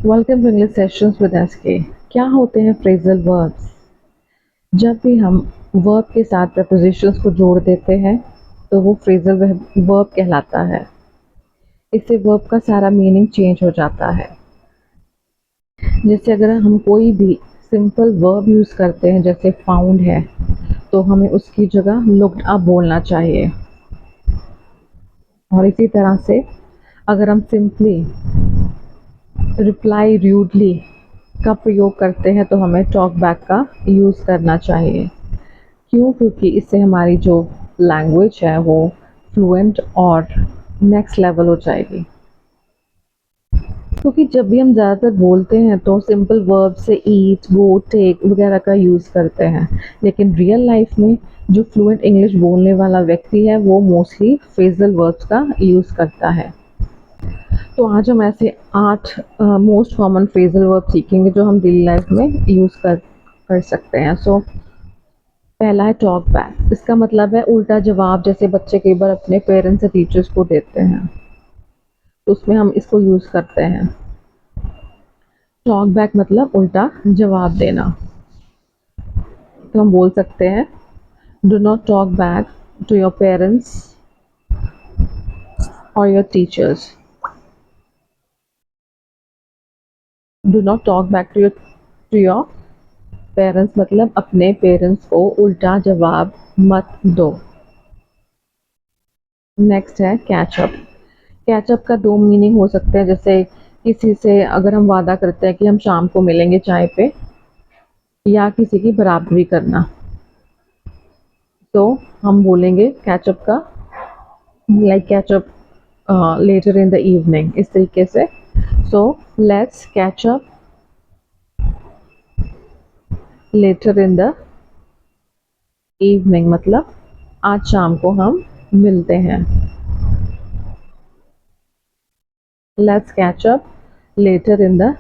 Welcome to English sessions with SK. क्या होते हैं फ्रेजल वर्ब्स? जब भी हम वर्ब के साथ प्रपोजिशंस को जोड़ देते हैं तो वो फ्रेजल वर्ब कहलाता है। इससे वर्ब का सारा मीनिंग चेंज हो जाता है। जैसे अगर हम कोई भी सिंपल वर्ब यूज़ करते हैं, जैसे फाउंड है, तो हमें उसकी जगह लुक्ड अप बोलना चाहिए। और इसी तरह से अगर हम सिंपली रिप्लाई र्यूडली का प्रयोग करते हैं तो हमें टॉक बैक का यूज़ करना चाहिए। क्यों? क्योंकि इससे हमारी जो लैंग्वेज है वो फ्लुएंट और नेक्स्ट लेवल हो जाएगी। क्योंकि जब भी हम ज़्यादातर बोलते हैं तो सिंपल वर्ब से ईट, गो, टेक वगैरह का यूज़ करते हैं, लेकिन रियल लाइफ में जो फ्लुएंट इंग्लिश बोलने वाला व्यक्ति है वो मोस्टली फ्रेजल वर्ब्स का यूज़ करता है। तो आज हम ऐसे 8 मोस्ट कॉमन फ्रेजल वर्ब सीखेंगे जो हम डेली लाइफ में यूज़ कर सकते हैं। पहला है टॉक बैक। इसका मतलब है उल्टा जवाब, जैसे बच्चे कई बार अपने पेरेंट्स या टीचर्स को देते हैं, तो उसमें हम इसको यूज़ करते हैं। टॉक बैक मतलब उल्टा जवाब देना। तो हम बोल सकते हैं, do not talk back to your parents और your teachers. Do not talk back to your parents मतलब अपने पेरेंट्स को उल्टा जवाब मत दो। नेक्स्ट है कैचअप। कैचअप का 2 मीनिंग हो सकते हैं, जैसे किसी से अगर हम वादा करते हैं कि हम शाम को मिलेंगे चाय पे, या किसी की बराबरी करना, तो हम बोलेंगे कैचअप का, like catch up later in the evening, इस तरीके से। So let's catch up later in the evening मतलब आज शाम को हम मिलते हैं। Let's catch up later in the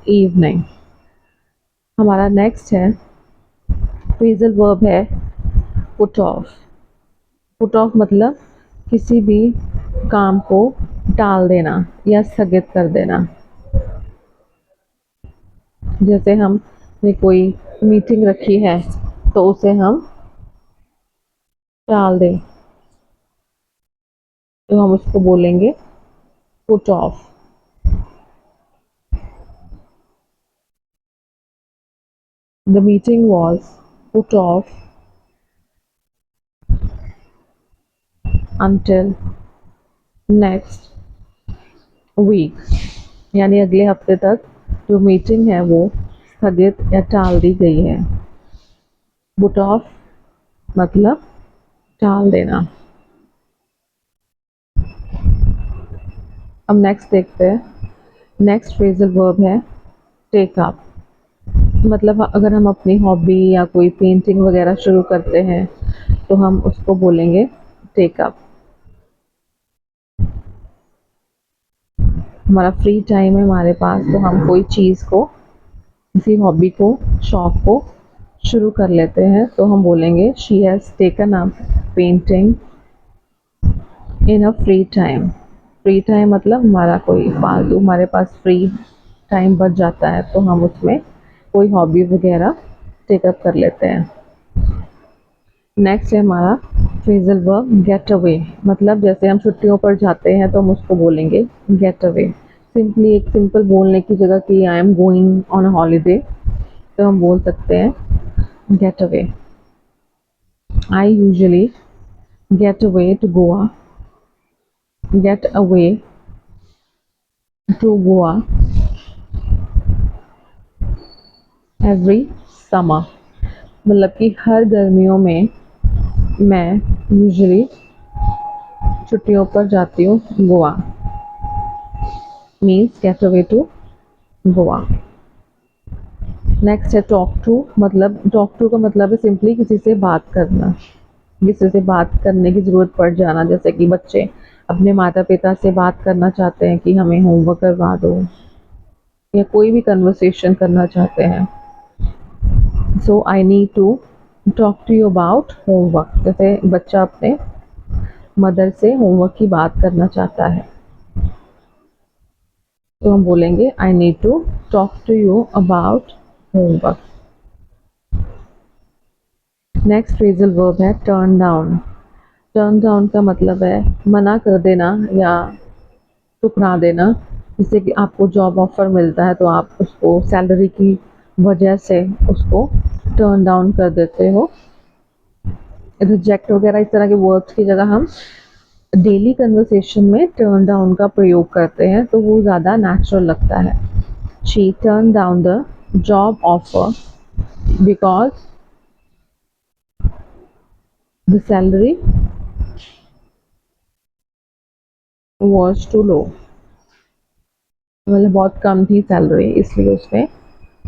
evening. हमारा नेक्स्ट है फ्रेजल वर्ब है पुट ऑफ। पुट ऑफ मतलब किसी भी काम को टाल देना या स्थगित कर देना। जैसे हमने कोई मीटिंग रखी है तो उसे हम टाल दें, तो हम उसको बोलेंगे put off. The meeting was put off until next week, यानी अगले हफ्ते तक जो मीटिंग है वो स्थगित या टाल दी गई है। पुट ऑफ मतलब टाल देना। अब नेक्स्ट देखते हैं। नेक्स्ट फ्रेजल वर्ब है टेक अप। मतलब अगर हम अपनी हॉबी या कोई पेंटिंग वगैरह शुरू करते हैं तो हम उसको बोलेंगे टेक अप। हमारा फ्री टाइम है हमारे पास, तो हम कोई चीज़ को, किसी हॉबी को, शौक को शुरू कर लेते हैं, तो हम बोलेंगे she has taken up painting in a free time. Free time मतलब हमारा कोई फालतू, हमारे पास फ्री टाइम बच जाता है तो हम उसमें कोई हॉबी वगैरह टेकअप कर लेते हैं। नेक्स्ट है हमारा फ्रेजल वर्ब गेट अवे। मतलब जैसे हम छुट्टियों पर जाते हैं तो हम उसको बोलेंगे गेट अवे। सिंपली एक सिंपल बोलने की जगह कि I am going on a holiday, तो हम बोल सकते हैं get away. I usually get away to Goa. Get away to Goa every summer. मतलब कि हर गर्मियों में मैं यूजुअली छुट्टियों पर जाती हूँ Goa. Means get away to Goa. Next है टॉक टू। मतलब टॉक टू का मतलब है सिंपली किसी से बात करना, किसी से बात करने की ज़रूरत पड़ जाना। जैसे कि बच्चे अपने माता पिता से बात करना चाहते हैं कि हमें होमवर्क करवा दो, या कोई भी कन्वर्सेशन करना चाहते हैं। So I need to talk to you about homework. जैसे बच्चा अपने मदर से होमवर्क की बात करना चाहता है। तो हम बोलेंगे I need to talk to you about homework. Next phrasal verb है टर्न डाउन। टर्न डाउन का मतलब है मना कर देना या ठुकरा देना। जैसे कि आपको जॉब ऑफर मिलता है तो आप उसको सैलरी की वजह से उसको टर्न डाउन कर देते हो। रिजेक्ट वगैरह इस तरह के वर्ड्स की जगह हम डेली कन्वर्सेशन में टर्न डाउन का प्रयोग करते हैं तो वो ज़्यादा नेचुरल लगता है। She turn down the job offer because the salary was too low. मतलब बहुत कम थी सैलरी इसलिए उसने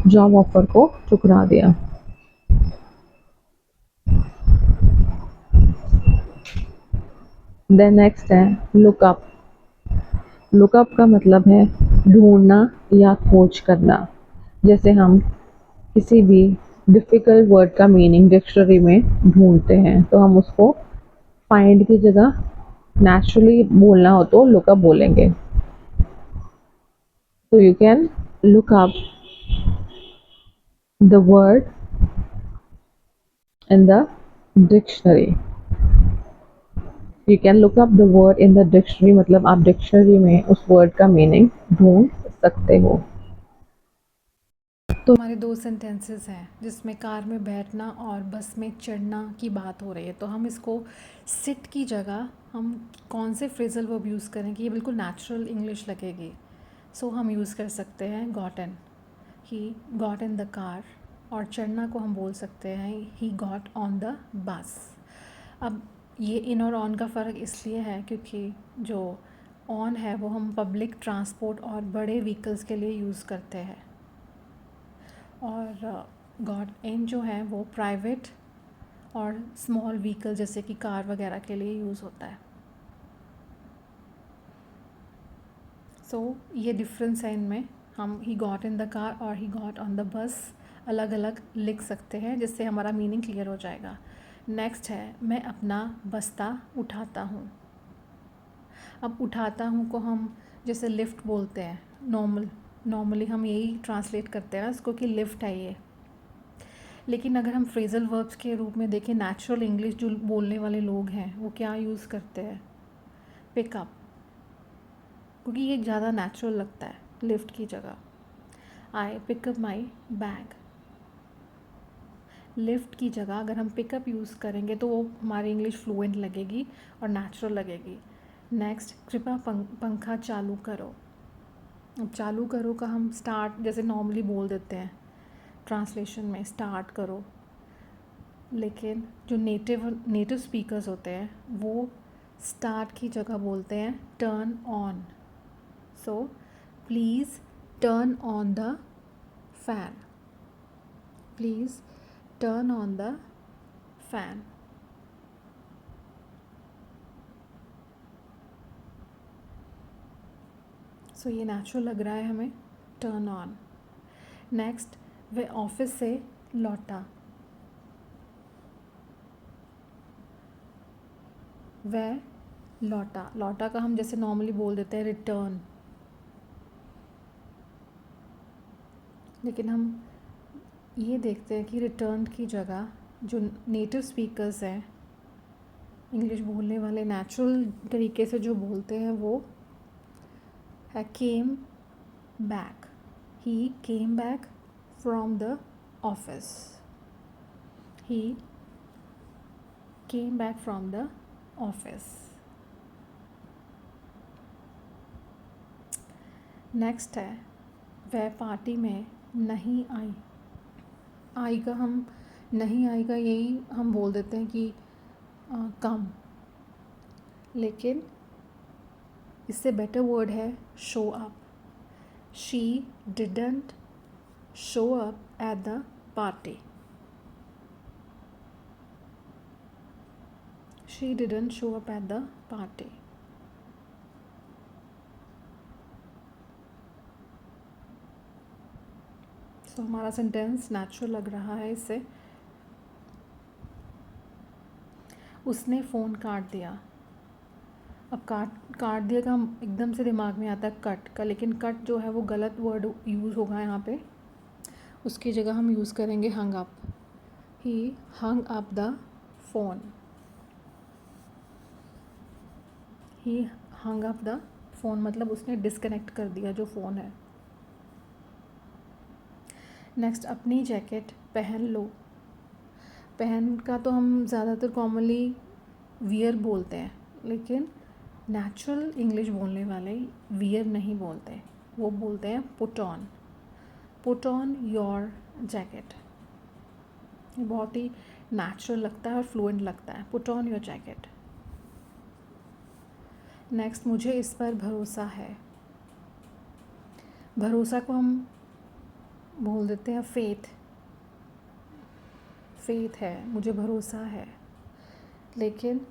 जॉब ऑफर को ठुकरा दिया। देन नेक्स्ट है लुकअप। लुकअप का मतलब है ढूंढना या खोज करना। जैसे हम किसी भी डिफ़िकल्ट वर्ड का मीनिंग डिक्शनरी में ढूंढते हैं तो हम उसको फाइंड की जगह नेचुरली बोलना हो तो लुकअप बोलेंगे। तो you can look up the word in the dictionary. You can look up the word in the dictionary मतलब आप डिक्शनरी में उस वर्ड का मीनिंग ढूंढ सकते हो। तो हमारे दो सेंटेंसेस हैं जिसमें कार में बैठना और बस में चढ़ना की बात हो रही है, तो हम इसको सिट की जगह हम कौन से फ्रेजल वर्ब यूज़ करें कि ये बिल्कुल नेचुरल इंग्लिश लगेगी। सो हम यूज़ कर सकते हैं gotten. He got in the car. और चढ़ना को हम बोल सकते हैं he got on the bus. अब ये इन और ऑन का फ़र्क इसलिए है क्योंकि जो ऑन है वो हम पब्लिक ट्रांसपोर्ट और बड़े व्हीकल्स के लिए यूज़ करते हैं, और गॉट इन जो है वो प्राइवेट और स्मॉल व्हीकल जैसे कि कार वगैरह के लिए यूज़ होता है। सो ये डिफरेंस है इनमें। हम he got in the car और he got on the bus अलग अलग लिख सकते हैं जिससे हमारा मीनिंग क्लियर हो जाएगा। नेक्स्ट है मैं अपना बस्ता उठाता हूँ। अब उठाता हूँ को हम जैसे लिफ्ट बोलते हैं, नॉर्मली हम यही ट्रांसलेट करते हैं ना इसको कि लिफ्ट है ये। लेकिन अगर हम फ्रेजल वर्ब्स के रूप में देखें, नेचुरल इंग्लिश जो बोलने वाले लोग हैं वो क्या यूज़ करते हैं, पिकअप, क्योंकि ये ज़्यादा नेचुरल लगता है लिफ्ट की जगह। आई पिकअप माई बैग। लिफ्ट की जगह अगर हम पिकअप यूज़ करेंगे तो वो हमारी इंग्लिश फ्लुएंट लगेगी और नेचुरल लगेगी। नेक्स्ट कृपया पंखा चालू करो। अब चालू करो का हम स्टार्ट जैसे नॉर्मली बोल देते हैं ट्रांसलेशन में स्टार्ट करो, लेकिन जो नेटिव स्पीकर्स होते हैं वो स्टार्ट की जगह बोलते हैं turn on. So please turn on the fan. Please turn on the fan. So ये नेचुरल लग रहा है हमें, टर्न ऑन। नेक्स्ट वह ऑफिस से लौटा। वह लौटा, लौटा का हम जैसे नॉर्मली बोल देते हैं रिटर्न, लेकिन हम ये देखते हैं कि रिटर्न की जगह जो नेटिव स्पीकर्स हैं इंग्लिश बोलने वाले नेचुरल तरीके से जो बोलते हैं वो है came back. He came back from the office. He came back from the office. Next है वह पार्टी में नहीं आई। आई का हम नहीं आई का यही हम बोल देते हैं कि कम, लेकिन इससे बेटर वर्ड है show up. She didn't show up at the party. She didn't show up at the party. So हमारा सेंटेंस नेचुरल लग रहा है इससे। उसने फ़ोन काट दिया। अब काट दिया का हम एकदम से दिमाग में आता है कट का, लेकिन कट जो है वो गलत वर्ड यूज़ होगा यहाँ पे। उसकी जगह हम यूज़ करेंगे hung up. He hung up the phone. He hung up the phone मतलब उसने डिस्कनेक्ट कर दिया जो फ़ोन है। नेक्स्ट, अपनी जैकेट पहन लो। पहन का तो हम ज़्यादातर कॉमनली वियर बोलते हैं, लेकिन नेचुरल इंग्लिश बोलने वाले वियर नहीं बोलते, वो बोलते हैं put on. Put on your jacket. ये बहुत ही नेचुरल लगता है और फ्लुएंट लगता है, put on your jacket. Next, मुझे इस पर भरोसा है। भरोसा को हम बोल देते हैं फेथ। फेथ है, मुझे भरोसा है, लेकिन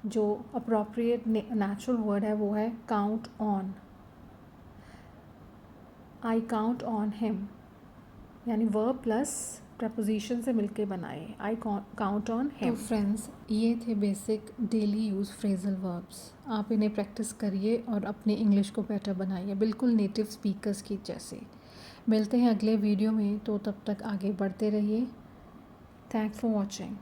जो अप्रोप्रिएट नेचुरल वर्ड है वो है count on. I count on him, यानी वर्ब प्लस प्रपोजिशन से मिलके बनाए, आई काउंट ऑन हिम। तो फ्रेंड्स, ये थे basic daily use phrasal verbs. आप इन्हें प्रैक्टिस करिए और अपनी इंग्लिश को बेटर बनाइए, बिल्कुल नेटिव स्पीकर्स की जैसे। मिलते हैं अगले वीडियो में, तो तब तक आगे बढ़ते रहिए। Thanks for watching.